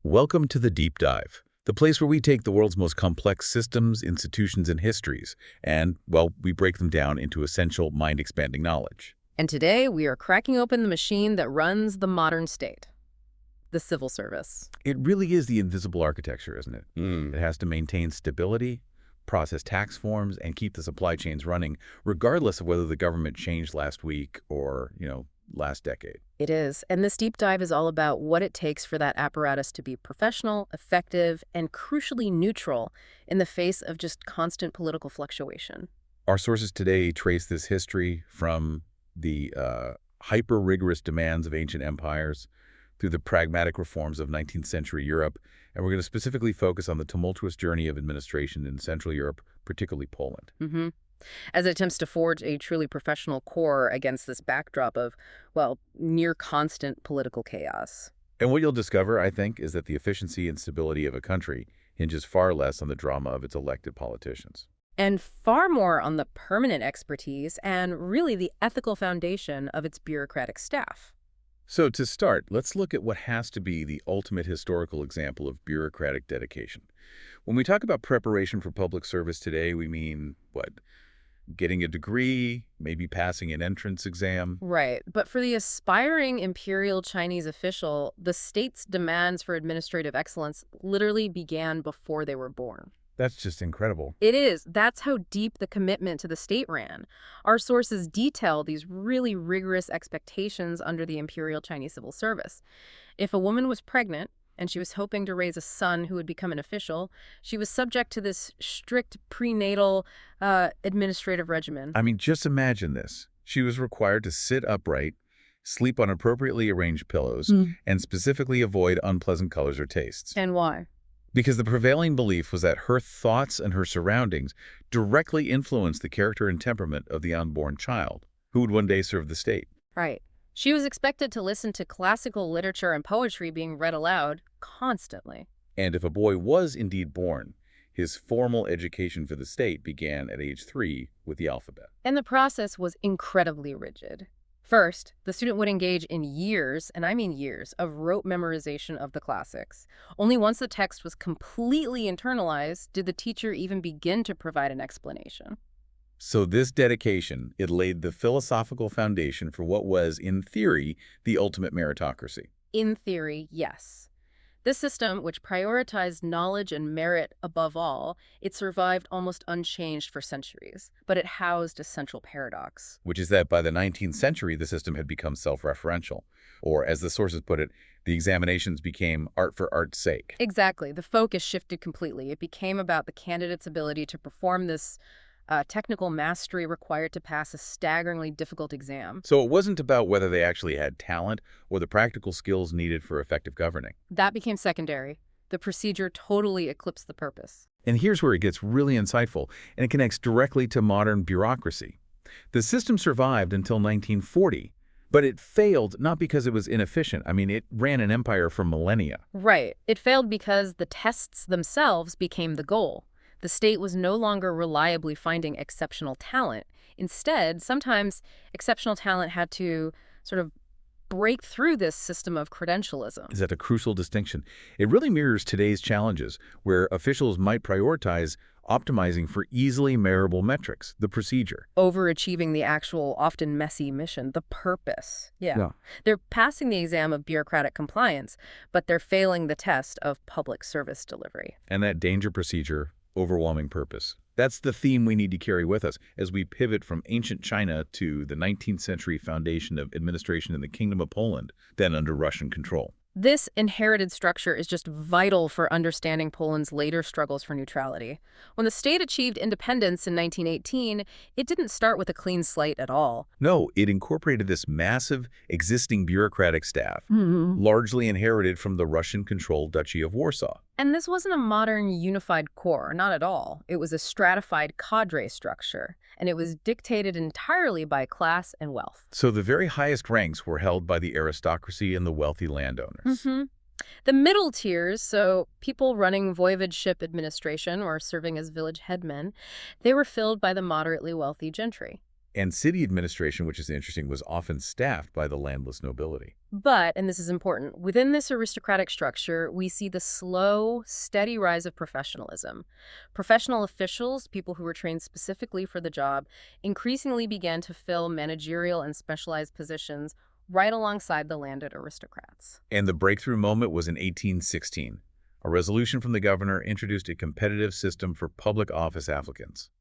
Welcome to the Deep Dive, the place where we take the world's most complex systems, institutions, and histories, and, well, we break them down into essential, mind-expanding knowledge. And today we are cracking open the machine that runs the modern state, the civil service. It really is the invisible architecture, isn't it? It has to maintain stability, process tax forms, and keep the supply chains running, regardless of whether the government changed last week or, last decade. It is. And this deep dive is all about what it takes for that apparatus to be professional, effective, and crucially neutral in the face of just constant political fluctuation. Our sources today trace this history from the hyper-rigorous demands of ancient empires through the pragmatic reforms of 19th century Europe, and we're going to specifically focus on the tumultuous journey of administration in Central Europe, particularly Poland. As it attempts to forge a truly professional core against this backdrop of, well, near constant political chaos. And what you'll discover, I think, is that the efficiency and stability of a country hinges far less on the drama of its elected politicians. And far more on the permanent expertise and really the ethical foundation of its bureaucratic staff. So to start, let's look at what has to be the ultimate historical example of bureaucratic dedication. When we talk about preparation for public service today, we mean, what? Getting a degree, maybe passing an entrance exam. Right. But for the aspiring imperial Chinese official, the state's demands for administrative excellence literally began before they were born. That's just incredible. It is. That's how deep the commitment to the state ran. Our sources detail these really rigorous expectations under the imperial Chinese civil service. If a woman was pregnant, and she was hoping to raise a son who would become an official, she was subject to this strict prenatal administrative regimen. I mean, just imagine this. She was required to sit upright, sleep on appropriately arranged pillows, and specifically avoid unpleasant colors or tastes. And why? Because the prevailing belief was that her thoughts and her surroundings directly influenced the character and temperament of the unborn child, who would one day serve the state. Right. She was expected to listen to classical literature and poetry being read aloud constantly. And if a boy was indeed born, his formal education for the state began at age 3 with the alphabet. And the process was incredibly rigid. First, the student would engage in years, and I mean years, of rote memorization of the classics. Only once the text was completely internalized did the teacher even begin to provide an explanation. So this dedication, it laid the philosophical foundation for what was, in theory, the ultimate meritocracy. In theory, yes. This system, which prioritized knowledge and merit above all, it survived almost unchanged for centuries, but it housed a central paradox. Which is that by the 19th century, the system had become self-referential. Or, as the sources put it, the examinations became art for art's sake. Exactly. The focus shifted completely. It became about the candidate's ability to perform this technical mastery required to pass a staggeringly difficult exam. So it wasn't about whether they actually had talent or the practical skills needed for effective governing. That became secondary. The procedure totally eclipsed the purpose. And here's where it gets really insightful, and it connects directly to modern bureaucracy. The system survived until 1940, but it failed not because it was inefficient. I mean, it ran an empire for millennia. Right. It failed because the tests themselves became the goal. The state was no longer reliably finding exceptional talent. Instead, sometimes exceptional talent had to sort of break through this system of credentialism. Is that a crucial distinction? It really mirrors today's challenges, where officials might prioritize optimizing for easily measurable metrics, the procedure. Overachieving the actual, often messy mission, the purpose. Yeah. They're passing the exam of bureaucratic compliance, but they're failing the test of public service delivery. And that danger procedure, overwhelming purpose. That's the theme we need to carry with us as we pivot from ancient China to the 19th century foundation of administration in the Kingdom of Poland, then under Russian control. This inherited structure is just vital for understanding Poland's later struggles for neutrality. When the state achieved independence in 1918, it didn't start with a clean slate at all. No, it incorporated this massive existing bureaucratic staff, largely inherited from the Russian-controlled Duchy of Warsaw. And this wasn't a modern unified core, not at all. It was a stratified cadre structure, and it was dictated entirely by class and wealth. So the very highest ranks were held by the aristocracy and the wealthy landowners. The middle tiers, so people running voivodeship administration or serving as village headmen, they were filled by the moderately wealthy gentry. And city administration, which is interesting, was often staffed by the landless nobility. But, and this is important, within this aristocratic structure, we see the slow, steady rise of professionalism. Professional officials, people who were trained specifically for the job, increasingly began to fill managerial and specialized positions right alongside the landed aristocrats. And the breakthrough moment was in 1816. A resolution from the governor introduced a competitive system for public office applicants.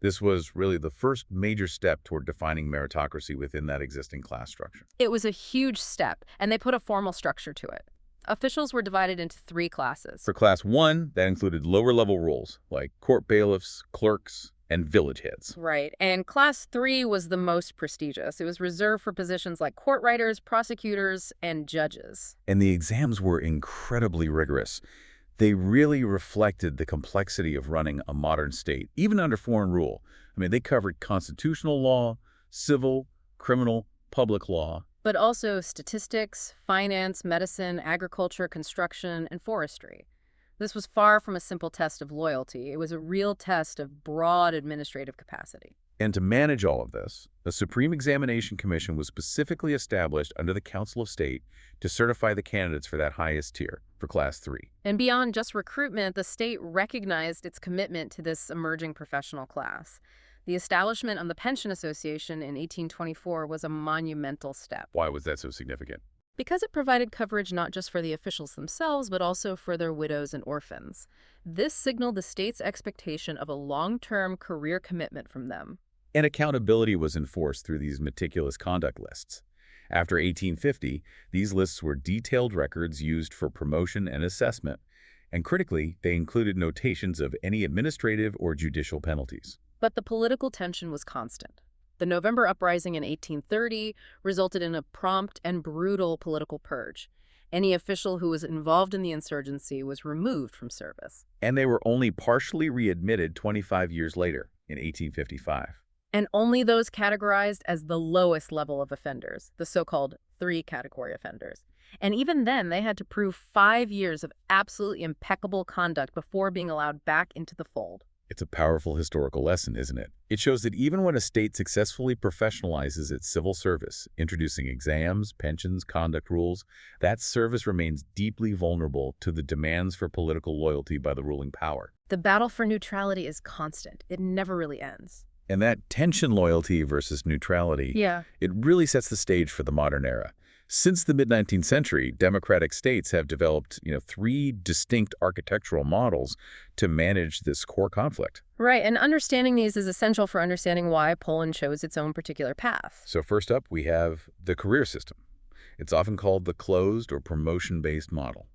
This was really the first major step toward defining meritocracy within that existing class structure. It was a huge step, and they put a formal structure to it. Officials were divided into 3 classes. For Class 1, that included lower-level roles like court bailiffs, clerks, and village heads. Right, and Class 3 was the most prestigious. It was reserved for positions like court writers, prosecutors, and judges. And the exams were incredibly rigorous. They really reflected the complexity of running a modern state, even under foreign rule. I mean, they covered constitutional law, civil, criminal, public law. But also statistics, finance, medicine, agriculture, construction, and forestry. This was far from a simple test of loyalty. It was a real test of broad administrative capacity. And to manage all of this, a Supreme Examination Commission was specifically established under the Council of State to certify the candidates for that highest tier, for Class 3. And beyond just recruitment, the state recognized its commitment to this emerging professional class. The establishment of the Pension Association in 1824 was a monumental step. Why was that so significant? Because it provided coverage not just for the officials themselves, but also for their widows and orphans. This signaled the state's expectation of a long-term career commitment from them. And accountability was enforced through these meticulous conduct lists. After 1850, these lists were detailed records used for promotion and assessment, and critically, they included notations of any administrative or judicial penalties. But the political tension was constant. The November uprising in 1830 resulted in a prompt and brutal political purge. Any official who was involved in the insurgency was removed from service. And they were only partially readmitted 25 years later, in 1855. And only those categorized as the lowest level of offenders, the so-called 3-category offenders. And even then, they had to prove 5 years of absolutely impeccable conduct before being allowed back into the fold. It's a powerful historical lesson, isn't it? It shows that even when a state successfully professionalizes its civil service, introducing exams, pensions, conduct rules, that service remains deeply vulnerable to the demands for political loyalty by the ruling power. The battle for neutrality is constant. It never really ends. And that tension, loyalty versus neutrality, it really sets the stage for the modern era. Since the mid-19th century, democratic states have developed, 3 distinct architectural models to manage this core conflict. Right, and understanding these is essential for understanding why Poland chose its own particular path. So first up, we have the career system. It's often called the closed or promotion-based model.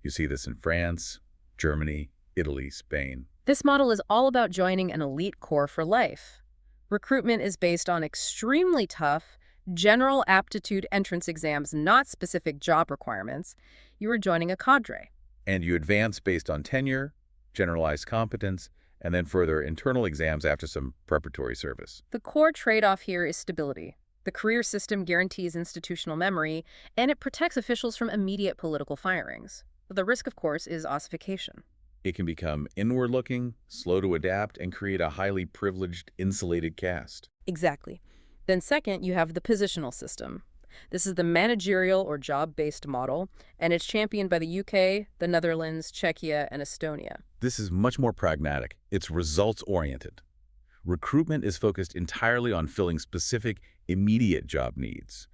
You see this in France, Germany, Italy, Spain. This model is all about joining an elite corps for life. Recruitment is based on extremely tough, general aptitude entrance exams, not specific job requirements. You are joining a cadre. And you advance based on tenure, generalized competence, and then further internal exams after some preparatory service. The core trade-off here is stability. The career system guarantees institutional memory, and it protects officials from immediate political firings. The risk, of course, is ossification. It can become inward-looking, slow to adapt, and create a highly privileged, insulated caste. Exactly. Then second, you have the positional system. This is the managerial or job-based model, and it's championed by the UK, the Netherlands, Czechia, and Estonia. This is much more pragmatic. It's results-oriented. Recruitment is focused entirely on filling specific, immediate job needs.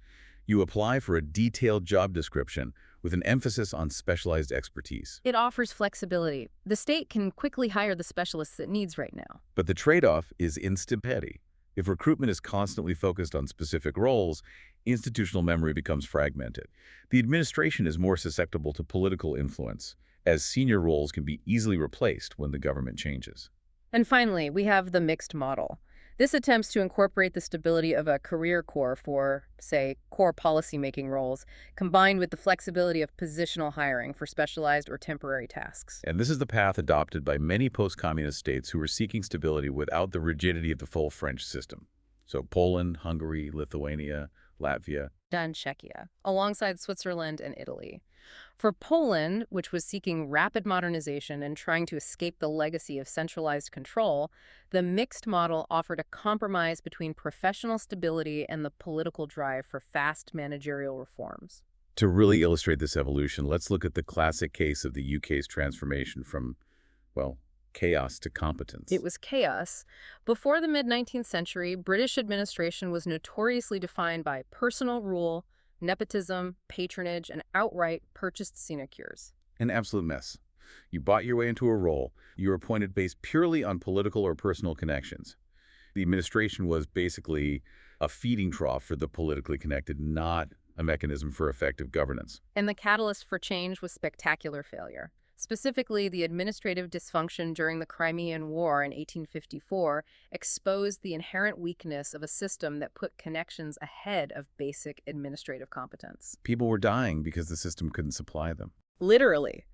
You apply for a detailed job description with an emphasis on specialized expertise. It offers flexibility. The state can quickly hire the specialists it needs right now. But the trade-off is instability. If recruitment is constantly focused on specific roles, institutional memory becomes fragmented. The administration is more susceptible to political influence, as senior roles can be easily replaced when the government changes. And finally, we have the mixed model. This attempts to incorporate the stability of a career corps for, say, core policy-making roles, combined with the flexibility of positional hiring for specialized or temporary tasks. And this is the path adopted by many post-communist states who were seeking stability without the rigidity of the full French system. So Poland, Hungary, Lithuania, Latvia. done Czechia, alongside Switzerland and Italy. For Poland, which was seeking rapid modernization and trying to escape the legacy of centralized control, the mixed model offered a compromise between professional stability and the political drive for fast managerial reforms. To really illustrate this evolution, let's look at the classic case of the UK's transformation from, well, chaos to competence. It was chaos. Before the mid-19th century, British administration was notoriously defined by personal rule, nepotism, patronage, and outright purchased sinecures. An absolute mess. You bought your way into a role. You were appointed based purely on political or personal connections. The administration was basically a feeding trough for the politically connected, not a mechanism for effective governance. And the catalyst for change was spectacular failure. Specifically, the administrative dysfunction during the Crimean War in 1854 exposed the inherent weakness of a system that put connections ahead of basic administrative competence. People were dying because the system couldn't supply them. Literally.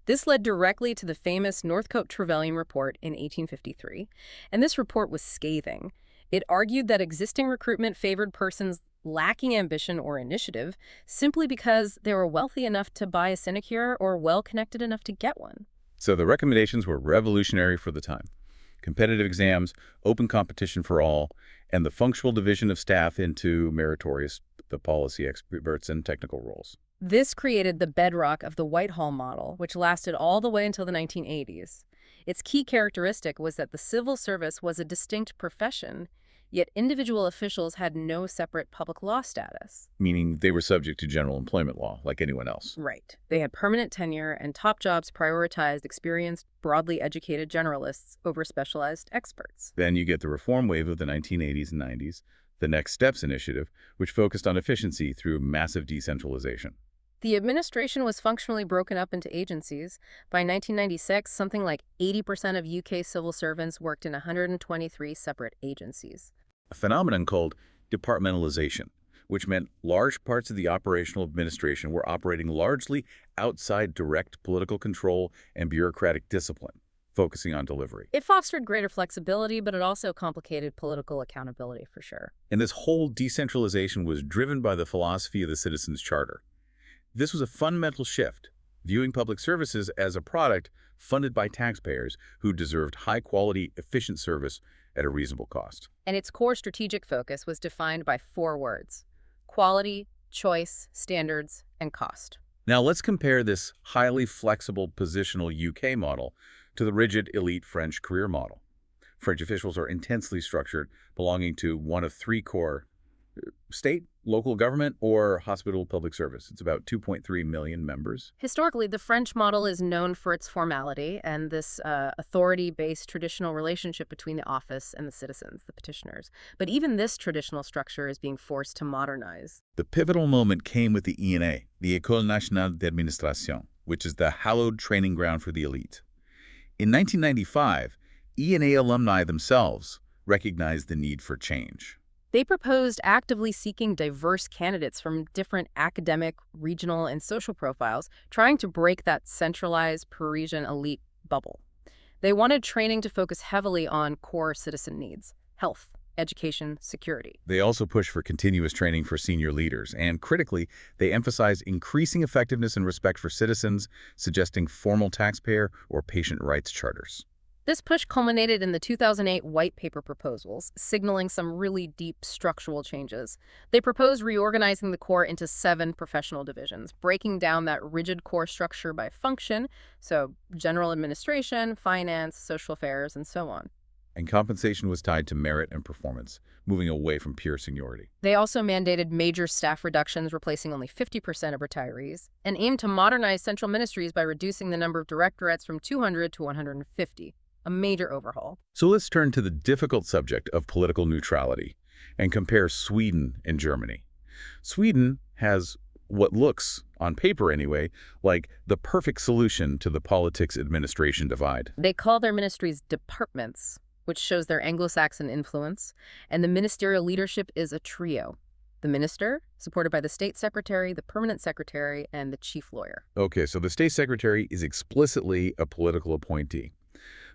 This led directly to the famous Northcote-Trevelyan Report in 1853, and this report was scathing. It argued that existing recruitment favored persons lacking ambition or initiative simply because they were wealthy enough to buy a sinecure or well-connected enough to get one. So the recommendations were revolutionary for the time. Competitive exams, open competition for all, and the functional division of staff into meritorious, the policy experts, and technical roles. This created the bedrock of the Whitehall model, which lasted all the way until the 1980s. Its key characteristic was that the civil service was a distinct profession, yet individual officials had no separate public law status. Meaning they were subject to general employment law, like anyone else. Right. They had permanent tenure, and top jobs prioritized experienced, broadly educated generalists over specialized experts. Then you get the reform wave of the 1980s and 90s, the Next Steps initiative, which focused on efficiency through massive decentralization. The administration was functionally broken up into agencies. By 1996, something like 80% of UK civil servants worked in 123 separate agencies. A phenomenon called departmentalization, which meant large parts of the operational administration were operating largely outside direct political control and bureaucratic discipline, focusing on delivery. It fostered greater flexibility, but it also complicated political accountability, for sure. And this whole decentralization was driven by the philosophy of the Citizens' Charter. This was a fundamental shift, viewing public services as a product funded by taxpayers who deserved high-quality, efficient service at a reasonable cost. And its core strategic focus was defined by 4 words: quality, choice, standards, and cost. Now let's compare this highly flexible positional UK model to the rigid elite French career model. French officials are intensely structured, belonging to one of 3 core: state, local government, or hospital public service. It's about 2.3 million members. Historically, the French model is known for its formality and this authority-based traditional relationship between the office and the citizens, the petitioners. But even this traditional structure is being forced to modernize. The pivotal moment came with the ENA, the École Nationale d'Administration, which is the hallowed training ground for the elite. In 1995, ENA alumni themselves recognized the need for change. They proposed actively seeking diverse candidates from different academic, regional, and social profiles, trying to break that centralized Parisian elite bubble. They wanted training to focus heavily on core citizen needs: health, education, security. They also pushed for continuous training for senior leaders, and critically, they emphasized increasing effectiveness and respect for citizens, suggesting formal taxpayer or patient rights charters. This push culminated in the 2008 white paper proposals, signaling some really deep structural changes. They proposed reorganizing the Corps into 7 professional divisions, breaking down that rigid core structure by function, so general administration, finance, social affairs, and so on. And compensation was tied to merit and performance, moving away from pure seniority. They also mandated major staff reductions, replacing only 50% of retirees, and aimed to modernize central ministries by reducing the number of directorates from 200 to 150. A major overhaul. So let's turn to the difficult subject of political neutrality and compare Sweden and Germany. Sweden has what looks, on paper anyway, like the perfect solution to the politics-administration divide. They call their ministries departments, which shows their Anglo-Saxon influence, and the ministerial leadership is a trio. The minister, supported by the state secretary, the permanent secretary, and the chief lawyer. Okay, so the state secretary is explicitly a political appointee.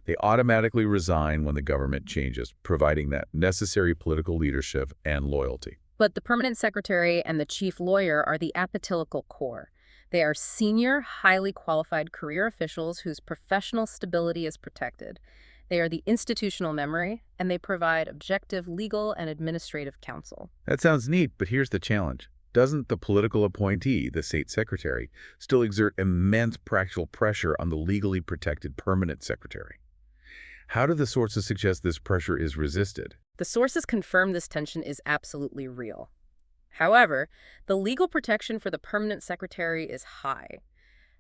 They automatically resign when the government changes, providing that necessary political leadership and loyalty. But the permanent secretary and the chief lawyer are the apolitical core. They are senior, highly qualified career officials whose professional stability is protected. They are the institutional memory, and they provide objective legal and administrative counsel. That sounds neat, but here's the challenge. Doesn't the political appointee, the state secretary, still exert immense practical pressure on the legally protected permanent secretary? How do the sources suggest this pressure is resisted? The sources confirm this tension is absolutely real. However, the legal protection for the permanent secretary is high.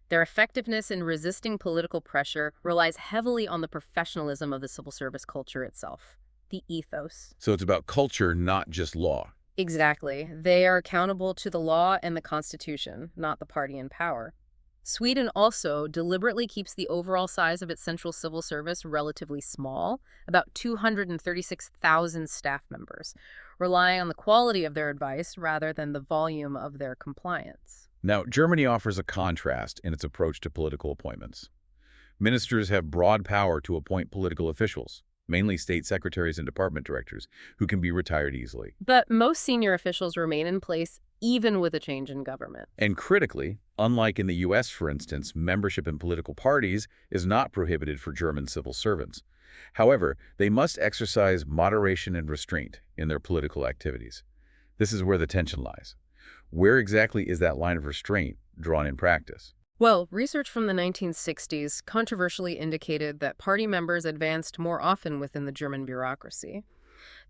Their effectiveness in resisting political pressure relies heavily on the professionalism of the civil service culture itself, the ethos. So it's about culture, not just law. Exactly. They are accountable to the law and the Constitution, not the party in power. Sweden also deliberately keeps the overall size of its central civil service relatively small, about 236,000 staff members, relying on the quality of their advice rather than the volume of their compliance. Now, Germany offers a contrast in its approach to political appointments. Ministers have broad power to appoint political officials, mainly state secretaries and department directors, who can be retired easily. But most senior officials remain in place even with a change in government. And critically, unlike in the U.S., for instance, membership in political parties is not prohibited for German civil servants. However, they must exercise moderation and restraint in their political activities. This is where the tension lies. Where exactly is that line of restraint drawn in practice? Well, research from the 1960s controversially indicated that party members advanced more often within the German bureaucracy.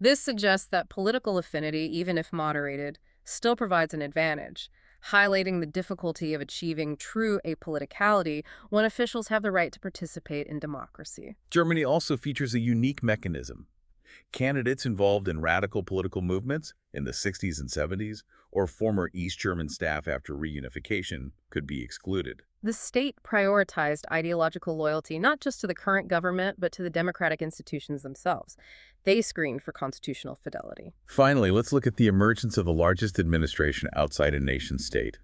This suggests that political affinity, even if moderated, still provides an advantage, highlighting the difficulty of achieving true apoliticality when officials have the right to participate in democracy. Germany also features a unique mechanism. Candidates involved in radical political movements in the 60s and 70s, or former East German staff after reunification, could be excluded. The state prioritized ideological loyalty not just to the current government, but to the democratic institutions themselves. They screened for constitutional fidelity. Finally, let's look at the emergence of the largest administration outside a nation-state,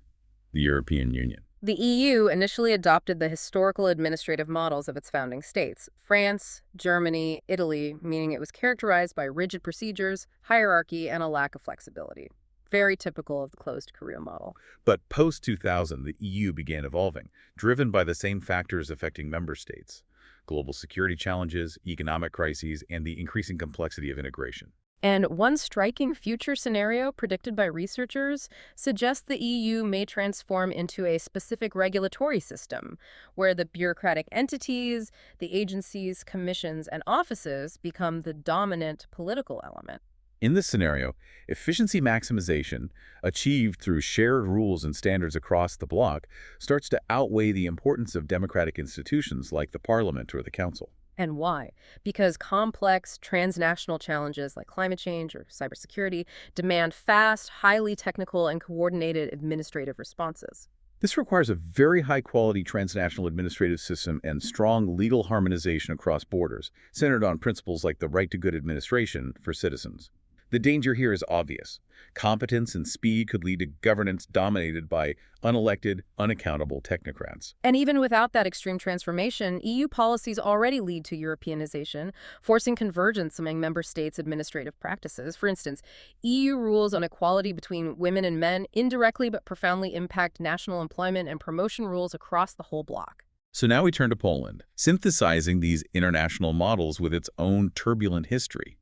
the European Union. The EU initially adopted the historical administrative models of its founding states, France, Germany, Italy, meaning it was characterized by rigid procedures, hierarchy, and a lack of flexibility. Very typical of the closed career model. But post-2000, the EU began evolving, driven by the same factors affecting member states: global security challenges, economic crises, and the increasing complexity of integration. And one striking future scenario predicted by researchers suggests the EU may transform into a specific regulatory system, where the bureaucratic entities, the agencies, commissions, and offices become the dominant political element. In this scenario, efficiency maximization, achieved through shared rules and standards across the bloc, starts to outweigh the importance of democratic institutions like the parliament or the council. And why? Because complex transnational challenges like climate change or cybersecurity demand fast, highly technical, and coordinated administrative responses. This requires a very high-quality transnational administrative system and strong legal harmonization across borders, centered on principles like the right to good administration for citizens. The danger here is obvious. Competence and speed could lead to governance dominated by unelected, unaccountable technocrats. And even without that extreme transformation, EU policies already lead to Europeanization, forcing convergence among member states' administrative practices. For instance, EU rules on equality between women and men indirectly but profoundly impact national employment and promotion rules across the whole bloc. So now we turn to Poland, synthesizing these international models with its own turbulent history.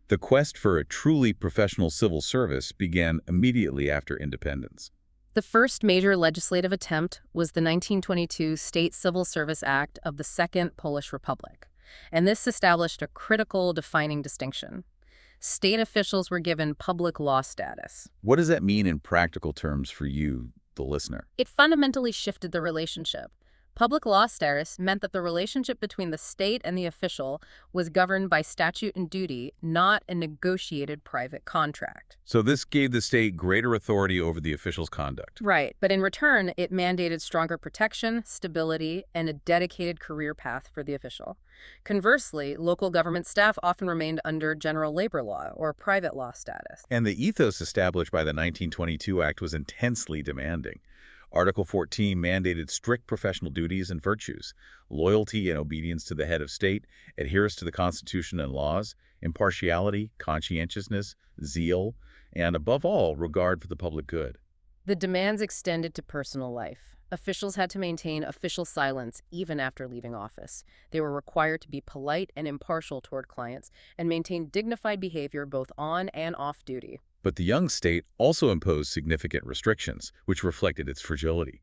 The quest for a truly professional civil service began immediately after independence. The first major legislative attempt was the 1922 State Civil Service Act of the Second Polish Republic, and this established a critical defining distinction. State officials were given public law status. What does that mean in practical terms for you, the listener? It fundamentally shifted the relationship. Public law status meant that the relationship between the state and the official was governed by statute and duty, not a negotiated private contract. So this gave the state greater authority over the official's conduct. Right, but in return, it mandated stronger protection, stability, and a dedicated career path for the official. Conversely, local government staff often remained under general labor law or private law status. And the ethos established by the 1922 Act was intensely demanding. Article 14 mandated strict professional duties and virtues, loyalty and obedience to the head of state, adherence to the Constitution and laws, impartiality, conscientiousness, zeal, and, above all, regard for the public good. The demands extended to personal life. Officials had to maintain official silence even after leaving office. They were required to be polite and impartial toward clients and maintain dignified behavior both on and off duty. But the young state also imposed significant restrictions, which reflected its fragility.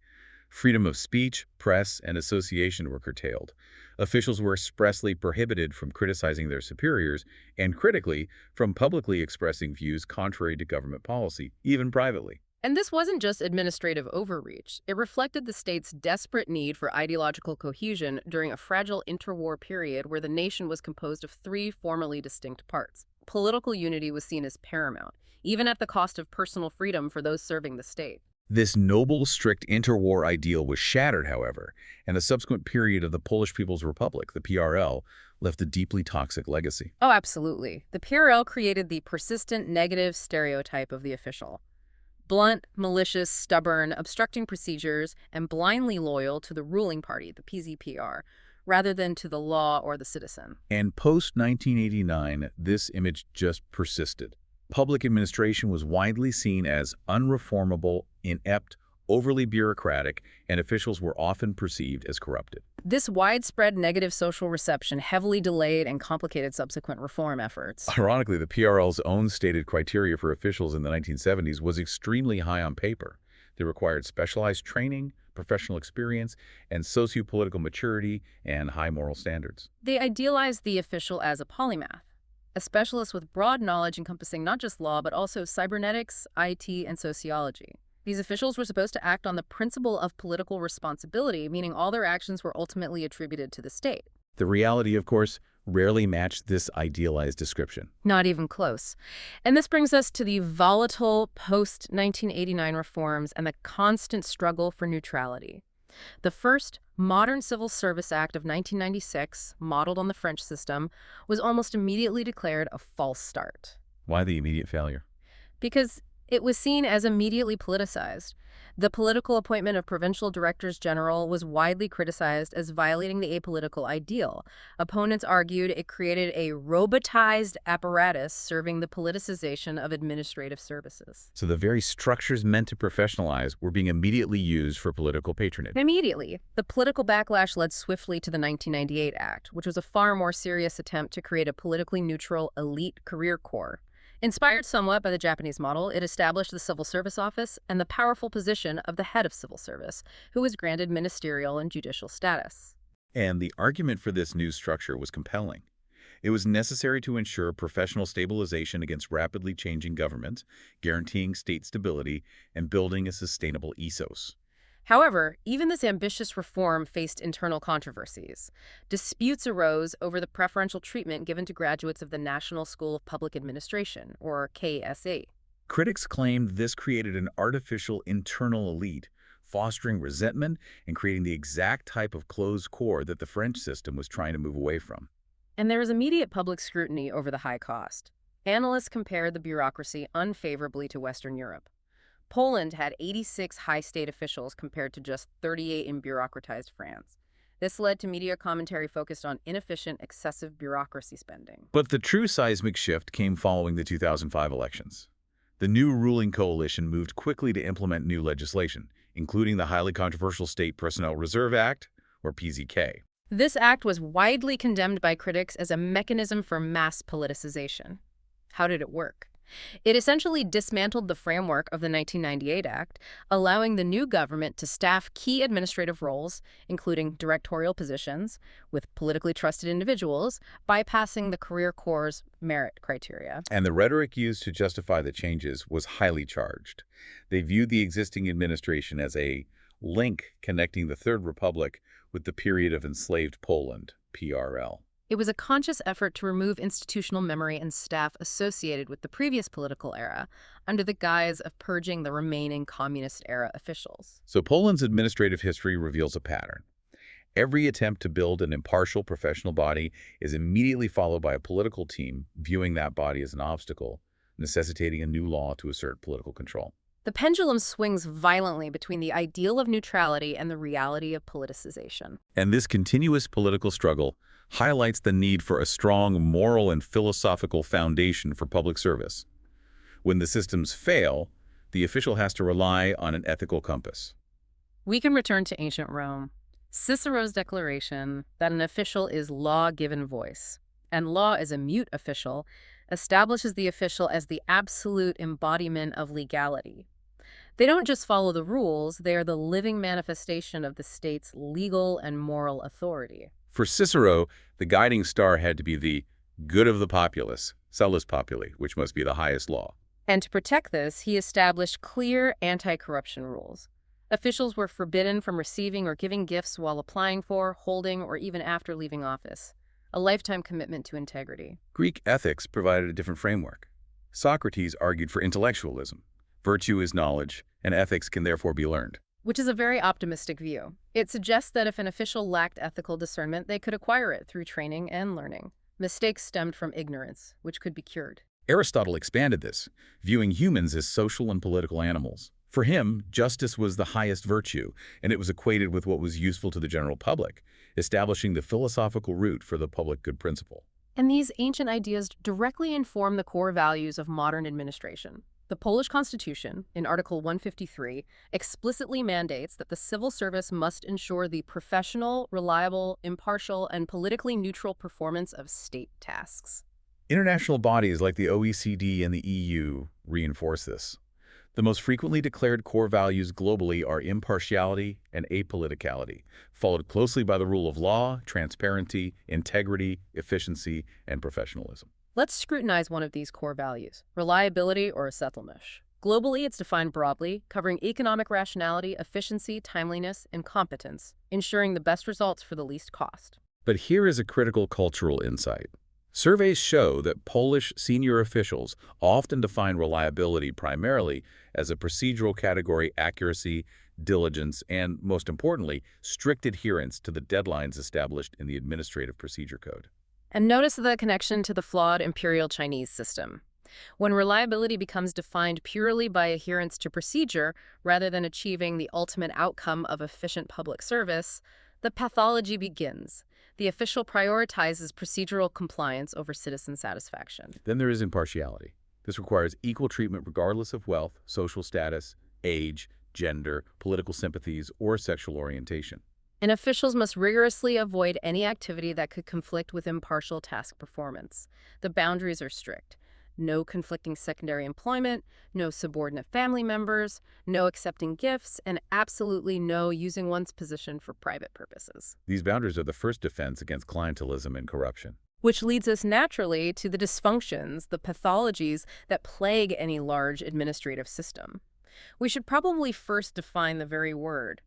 Freedom of speech, press, and association were curtailed. Officials were expressly prohibited from criticizing their superiors and, critically, from publicly expressing views contrary to government policy, even privately. And this wasn't just administrative overreach. It reflected the state's desperate need for ideological cohesion during a fragile interwar period where the nation was composed of three formerly distinct parts. Political unity was seen as paramount, even at the cost of personal freedom for those serving the state. This noble, strict interwar ideal was shattered, however, and the subsequent period of the Polish People's Republic, the PRL, left a deeply toxic legacy. Oh, absolutely. The PRL created the persistent negative stereotype of the official. Blunt, malicious, stubborn, obstructing procedures, and blindly loyal to the ruling party, the PZPR, rather than to the law or the citizen. And post-1989, this image just persisted. Public administration was widely seen as unreformable, inept, overly bureaucratic, and officials were often perceived as corrupted. This widespread negative social reception heavily delayed and complicated subsequent reform efforts. Ironically, the PRL's own stated criteria for officials in the 1970s was extremely high on paper. They required specialized training, professional experience, and socio-political maturity and high moral standards. They idealized the official as a polymath, a specialist with broad knowledge encompassing not just law but also cybernetics, IT, and sociology. These officials were supposed to act on the principle of political responsibility, meaning all their actions were ultimately attributed to the state. The reality, of course, rarely matched this idealized description. Not even close. And this brings us to the volatile post-1989 reforms and the constant struggle for neutrality. The first modern Civil Service Act of 1996, modeled on the French system, was almost immediately declared a false start. Why the immediate failure? Because it was seen as immediately politicized. The political appointment of provincial directors general was widely criticized as violating the apolitical ideal. Opponents argued it created a robotized apparatus serving the politicization of administrative services. So the very structures meant to professionalize were being immediately used for political patronage. Immediately, the political backlash led swiftly to the 1998 Act, which was a far more serious attempt to create a politically neutral elite career corps. Inspired somewhat by the Japanese model, it established the Civil Service Office and the powerful position of the head of civil service, who was granted ministerial and judicial status. And the argument for this new structure was compelling. It was necessary to ensure professional stabilization against rapidly changing governments, guaranteeing state stability, and building a sustainable ethos. However, even this ambitious reform faced internal controversies. Disputes arose over the preferential treatment given to graduates of the National School of Public Administration, or KSA. Critics claimed this created an artificial internal elite, fostering resentment and creating the exact type of closed corps that the French system was trying to move away from. And there was immediate public scrutiny over the high cost. Analysts compared the bureaucracy unfavorably to Western Europe. Poland had 86 high state officials compared to just 38 in bureaucratized France. This led to media commentary focused on inefficient, excessive bureaucracy spending. But the true seismic shift came following the 2005 elections. The new ruling coalition moved quickly to implement new legislation, including the highly controversial State Personnel Reserve Act, or PZK. This act was widely condemned by critics as a mechanism for mass politicization. How did it work? It essentially dismantled the framework of the 1998 Act, allowing the new government to staff key administrative roles, including directorial positions, with politically trusted individuals, bypassing the career corps' merit criteria. And the rhetoric used to justify the changes was highly charged. They viewed the existing administration as a link connecting the Third Republic with the period of enslaved Poland, PRL. It was a conscious effort to remove institutional memory and staff associated with the previous political era under the guise of purging the remaining communist-era officials. So Poland's administrative history reveals a pattern. Every attempt to build an impartial professional body is immediately followed by a political team viewing that body as an obstacle, necessitating a new law to assert political control. The pendulum swings violently between the ideal of neutrality and the reality of politicization. And this continuous political struggle highlights the need for a strong moral and philosophical foundation for public service. When the systems fail, the official has to rely on an ethical compass. We can return to ancient Rome. Cicero's declaration that an official is law-given voice, and law is a mute official, establishes the official as the absolute embodiment of legality. They don't just follow the rules, they are the living manifestation of the state's legal and moral authority. For Cicero, the guiding star had to be the good of the populace, salus populi, which must be the highest law. And to protect this, he established clear anti-corruption rules. Officials were forbidden from receiving or giving gifts while applying for, holding, or even after leaving office. A lifetime commitment to integrity. Greek ethics provided a different framework. Socrates argued for intellectualism. Virtue is knowledge, and ethics can therefore be learned. Which is a very optimistic view. It suggests that if an official lacked ethical discernment, they could acquire it through training and learning. Mistakes stemmed from ignorance, which could be cured. Aristotle expanded this, viewing humans as social and political animals. For him, justice was the highest virtue, and it was equated with what was useful to the general public, establishing the philosophical root for the public good principle. And these ancient ideas directly inform the core values of modern administration. The Polish Constitution, in Article 153, explicitly mandates that the civil service must ensure the professional, reliable, impartial, and politically neutral performance of state tasks. International bodies like the OECD and the EU reinforce this. The most frequently declared core values globally are impartiality and apoliticality, followed closely by the rule of law, transparency, integrity, efficiency, and professionalism. Let's scrutinize one of these core values, reliability or settlement. Globally, it's defined broadly, covering economic rationality, efficiency, timeliness, and competence, ensuring the best results for the least cost. But here is a critical cultural insight. Surveys show that Polish senior officials often define reliability primarily as a procedural category: accuracy, diligence, and, most importantly, strict adherence to the deadlines established in the Administrative Procedure Code. And notice the connection to the flawed imperial Chinese system. When reliability becomes defined purely by adherence to procedure rather than achieving the ultimate outcome of efficient public service, the pathology begins. The official prioritizes procedural compliance over citizen satisfaction. Then there is impartiality. This requires equal treatment regardless of wealth, social status, age, gender, political sympathies, or sexual orientation. And officials must rigorously avoid any activity that could conflict with impartial task performance. The boundaries are strict. No conflicting secondary employment, no subordinate family members, no accepting gifts, and absolutely no using one's position for private purposes. These boundaries are the first defense against clientelism and corruption. Which leads us naturally to the dysfunctions, the pathologies that plague any large administrative system. We should probably first define the very word,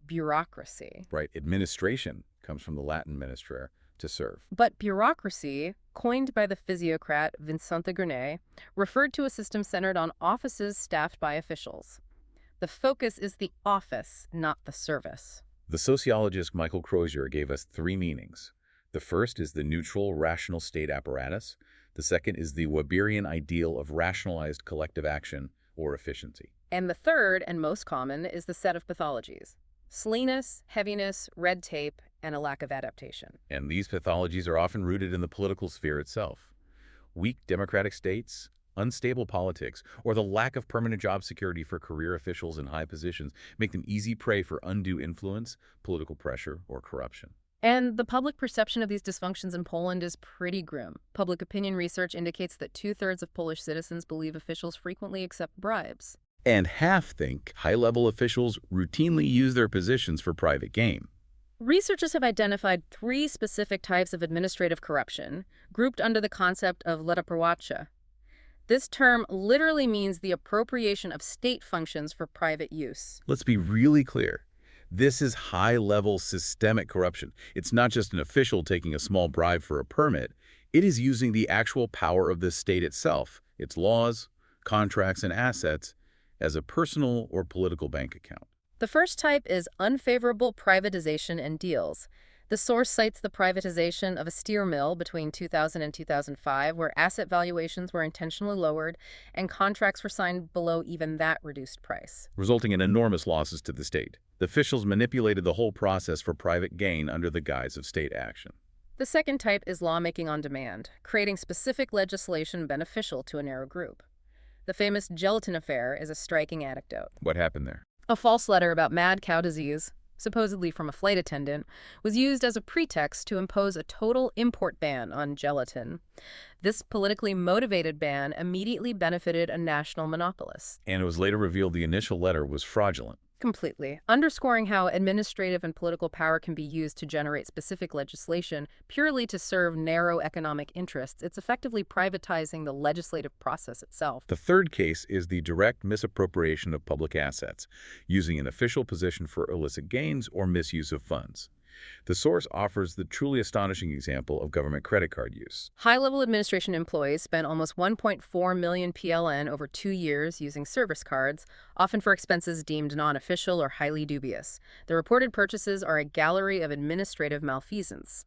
bureaucracy. Right, administration comes from the Latin ministrare, to serve. But bureaucracy, coined by the physiocrat Vincent de Gournay, referred to a system centered on offices staffed by officials. The focus is the office, not the service. The sociologist Michael Crozier gave us three meanings. The first is the neutral, rational state apparatus. The second is the Weberian ideal of rationalized collective action or efficiency. And the third, and most common, is the set of pathologies: sleenness, heaviness, red tape, and a lack of adaptation. And these pathologies are often rooted in the political sphere itself. Weak democratic states, unstable politics, or the lack of permanent job security for career officials in high positions make them easy prey for undue influence, political pressure, or corruption. And the public perception of these dysfunctions in Poland is pretty grim. Public opinion research indicates that 2/3 of Polish citizens believe officials frequently accept bribes. And half think high-level officials routinely use their positions for private gain. Researchers have identified 3 specific types of administrative corruption, grouped under the concept of ladaprowacja. This term literally means the appropriation of state functions for private use. Let's be really clear. This is high-level systemic corruption. It's not just an official taking a small bribe for a permit. It is using the actual power of the state itself, its laws, contracts, and assets, as a personal or political bank account. The first type is unfavorable privatization and deals. The source cites the privatization of a steel mill between 2000 and 2005, where asset valuations were intentionally lowered and contracts were signed below even that reduced price, resulting in enormous losses to the state. The officials manipulated the whole process for private gain under the guise of state action. The second type is lawmaking on demand, creating specific legislation beneficial to a narrow group. The famous gelatin affair is a striking anecdote. What happened there? A false letter about mad cow disease, supposedly from a flight attendant, was used as a pretext to impose a total import ban on gelatin. This politically motivated ban immediately benefited a national monopolist. And it was later revealed the initial letter was fraudulent. Completely, underscoring how administrative and political power can be used to generate specific legislation purely to serve narrow economic interests. It's effectively privatizing the legislative process itself. The third case is the direct misappropriation of public assets, using an official position for illicit gains or misuse of funds. The source offers the truly astonishing example of government credit card use. High-level administration employees spent almost 1.4 million PLN over 2 years using service cards, often for expenses deemed non-official or highly dubious. The reported purchases are a gallery of administrative malfeasance.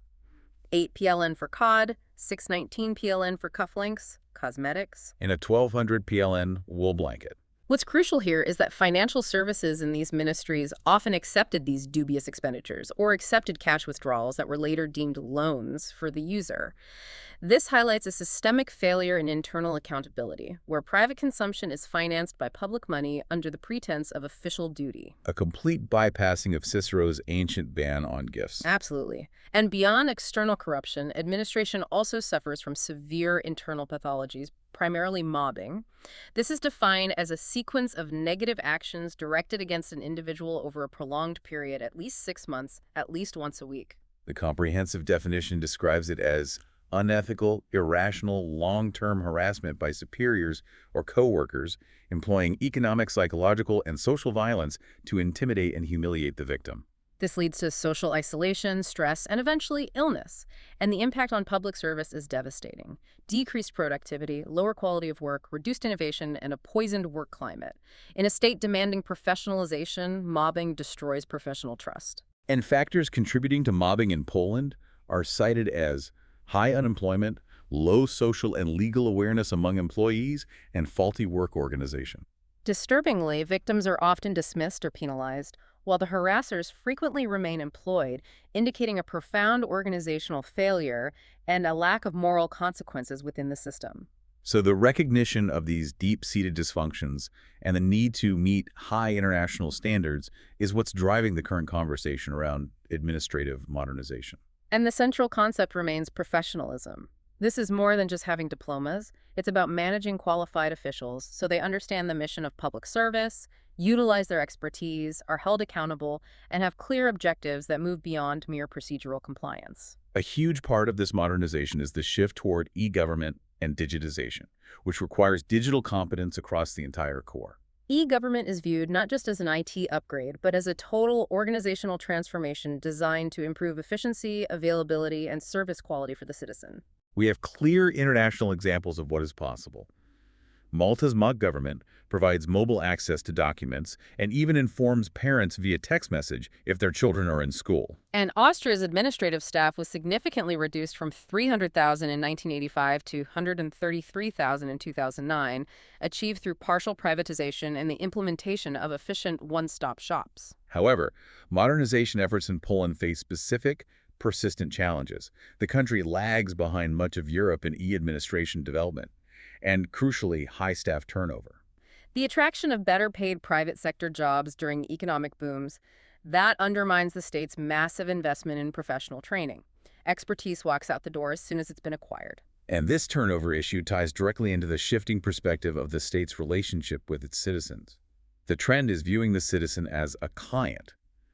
8 PLN for COD, 619 PLN for cufflinks, cosmetics, And a 1,200 PLN wool blanket. What's crucial here is that financial services in these ministries often accepted these dubious expenditures or accepted cash withdrawals that were later deemed loans for the user. This highlights a systemic failure in internal accountability, where private consumption is financed by public money under the pretense of official duty. A complete bypassing of Cicero's ancient ban on gifts. Absolutely. And beyond external corruption, administration also suffers from severe internal pathologies, primarily mobbing. This is defined as a sequence of negative actions directed against an individual over a prolonged period, at least 6 months, at least once a week. The comprehensive definition describes it as unethical, irrational, long-term harassment by superiors or coworkers employing economic, psychological, and social violence to intimidate and humiliate the victim. This leads to social isolation, stress, and eventually illness. And the impact on public service is devastating. Decreased productivity, lower quality of work, reduced innovation, and a poisoned work climate. In a state demanding professionalization, mobbing destroys professional trust. And factors contributing to mobbing in Poland are cited as high unemployment, low social and legal awareness among employees, and faulty work organization. Disturbingly, victims are often dismissed or penalized, while the harassers frequently remain employed, indicating a profound organizational failure and a lack of moral consequences within the system. So the recognition of these deep-seated dysfunctions and the need to meet high international standards is what's driving the current conversation around administrative modernization. And the central concept remains professionalism. This is more than just having diplomas. It's about managing qualified officials so they understand the mission of public service, utilize their expertise, are held accountable, and have clear objectives that move beyond mere procedural compliance. A huge part of this modernization is the shift toward e-government and digitization, which requires digital competence across the entire core. E-government is viewed not just as an IT upgrade, but as a total organizational transformation designed to improve efficiency, availability, and service quality for the citizen. We have clear international examples of what is possible. Malta's mock government provides mobile access to documents and even informs parents via text message if their children are in school. And Austria's administrative staff was significantly reduced from 300,000 in 1985 to 133,000 in 2009, achieved through partial privatization and the implementation of efficient one-stop shops. However, modernization efforts in Poland face specific, persistent challenges. The country lags behind much of Europe in e-administration development, and crucially, high staff turnover. The attraction of better-paid private sector jobs during economic booms, that undermines the state's massive investment in professional training. Expertise walks out the door as soon as it's been acquired. And this turnover issue ties directly into the shifting perspective of the state's relationship with its citizens. The trend is viewing the citizen as a client,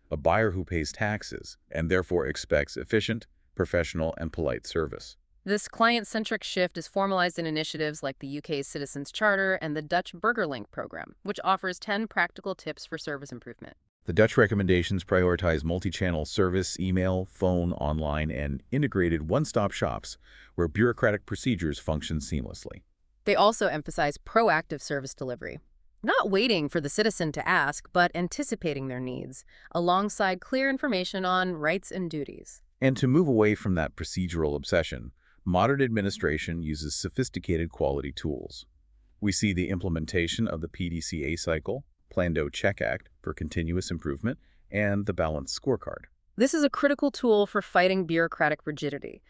a buyer who pays taxes, and therefore expects efficient, professional, and polite service. This client-centric shift is formalized in initiatives like the UK's Citizens Charter and the Dutch Burgerlink program, which offers 10 practical tips for service improvement. The Dutch recommendations prioritize multi-channel service, email, phone, online, and integrated one-stop shops where bureaucratic procedures function seamlessly. They also emphasize proactive service delivery, not waiting for the citizen to ask, but anticipating their needs, alongside clear information on rights and duties. And to move away from that procedural obsession, modern administration uses sophisticated quality tools. We see the implementation of the PDCA cycle, Plan-Do Check Act for continuous improvement, and the balanced scorecard. This is a critical tool for fighting bureaucratic rigidity.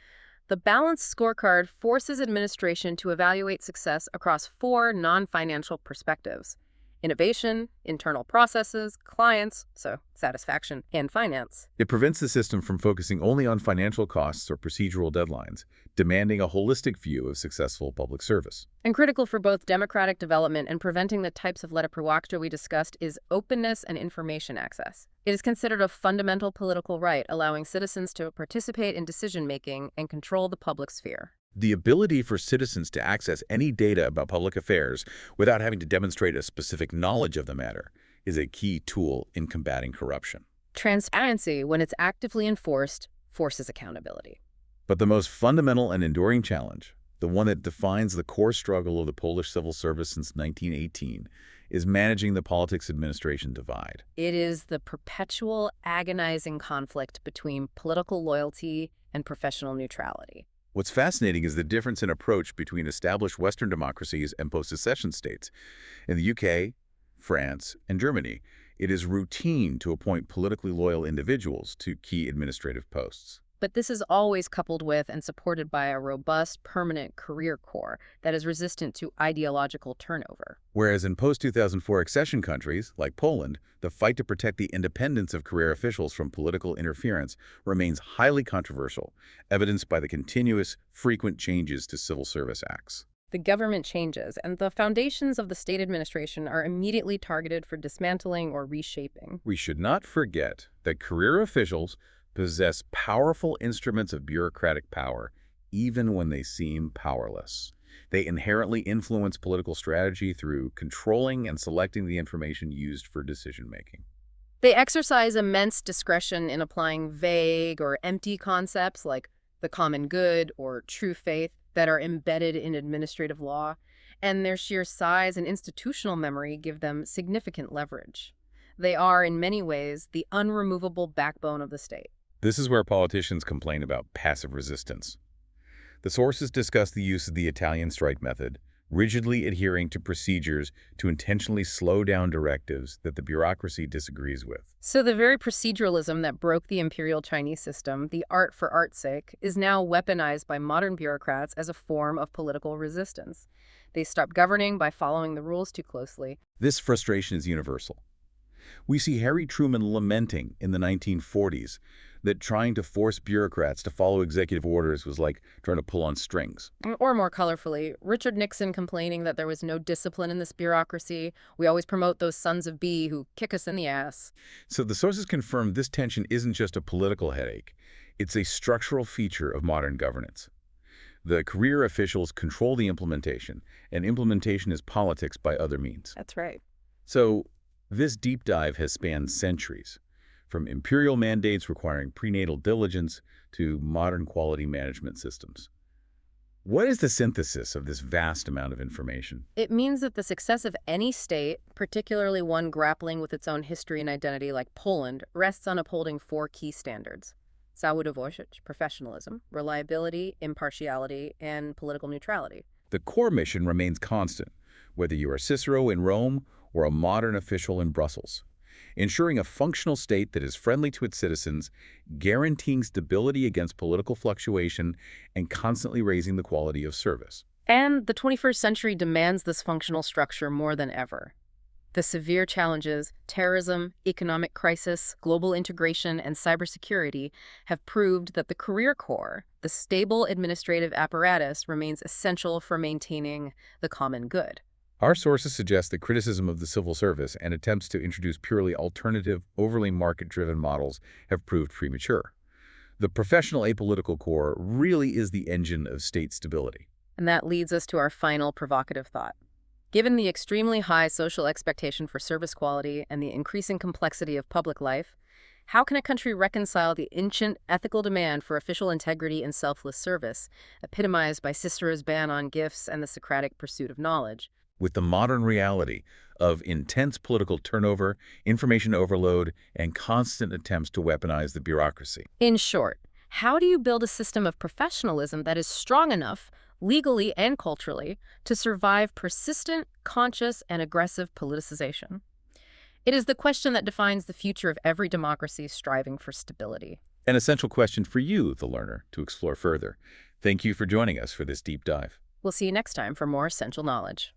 The balanced scorecard forces administration to evaluate success across 4 non-financial perspectives: innovation, internal processes, clients, so satisfaction, and finance. It prevents the system from focusing only on financial costs or procedural deadlines, demanding a holistic view of successful public service. And critical for both democratic development and preventing the types of leda-prywakta we discussed is openness and information access. It is considered a fundamental political right, allowing citizens to participate in decision-making and control the public sphere. The ability for citizens to access any data about public affairs without having to demonstrate a specific knowledge of the matter is a key tool in combating corruption. Transparency, when it's actively enforced, forces accountability. But the most fundamental and enduring challenge, the one that defines the core struggle of the Polish civil service since 1918, is managing the politics-administration divide. It is the perpetual, agonizing conflict between political loyalty and professional neutrality. What's fascinating is the difference in approach between established Western democracies and post-secession states. In the UK, France, and Germany, it is routine to appoint politically loyal individuals to key administrative posts. But this is always coupled with and supported by a robust, permanent career corps that is resistant to ideological turnover. Whereas in post-2004 accession countries, like Poland, the fight to protect the independence of career officials from political interference remains highly controversial, evidenced by the continuous, frequent changes to civil service acts. The government changes, and the foundations of the state administration are immediately targeted for dismantling or reshaping. We should not forget that career officials possess powerful instruments of bureaucratic power, even when they seem powerless. They inherently influence political strategy through controlling and selecting the information used for decision-making. They exercise immense discretion in applying vague or empty concepts like the common good or true faith that are embedded in administrative law, and their sheer size and institutional memory give them significant leverage. They are, in many ways, the unremovable backbone of the state. This is where politicians complain about passive resistance. The sources discuss the use of the Italian strike method, rigidly adhering to procedures to intentionally slow down directives that the bureaucracy disagrees with. So the very proceduralism that broke the imperial Chinese system, the art for art's sake, is now weaponized by modern bureaucrats as a form of political resistance. They stop governing by following the rules too closely. This frustration is universal. We see Harry Truman lamenting in the 1940s that trying to force bureaucrats to follow executive orders was like trying to pull on strings. Or more colorfully, Richard Nixon complaining that there was no discipline in this bureaucracy. We always promote those sons of B who kick us in the ass. So the sources confirm this tension isn't just a political headache. It's a structural feature of modern governance. The career officials control the implementation, and implementation is politics by other means. That's right. So this deep dive has spanned centuries, from imperial mandates requiring prenatal diligence to modern quality management systems. What is the synthesis of this vast amount of information? It means that the success of any state, particularly one grappling with its own history and identity like Poland, rests on upholding 4 key standards: zawodowność, professionalism; reliability, impartiality, and political neutrality. The core mission remains constant, whether you are Cicero in Rome or a modern official in Brussels. Ensuring a functional state that is friendly to its citizens, guaranteeing stability against political fluctuation, and constantly raising the quality of service. And the 21st century demands this functional structure more than ever. The severe challenges, terrorism, economic crisis, global integration, and cybersecurity have proved that the career corps, the stable administrative apparatus, remains essential for maintaining the common good. Our sources suggest that criticism of the civil service and attempts to introduce purely alternative, overly market-driven models have proved premature. The professional apolitical corps really is the engine of state stability. And that leads us to our final provocative thought. Given the extremely high social expectation for service quality and the increasing complexity of public life, how can a country reconcile the ancient ethical demand for official integrity and selfless service, epitomized by Cicero's ban on gifts and the Socratic pursuit of knowledge, with the modern reality of intense political turnover, information overload, and constant attempts to weaponize the bureaucracy? In short, how do you build a system of professionalism that is strong enough, legally and culturally, to survive persistent, conscious, and aggressive politicization? It is the question that defines the future of every democracy striving for stability. An essential question for you, the learner, to explore further. Thank you for joining us for this deep dive. We'll see you next time for more essential knowledge.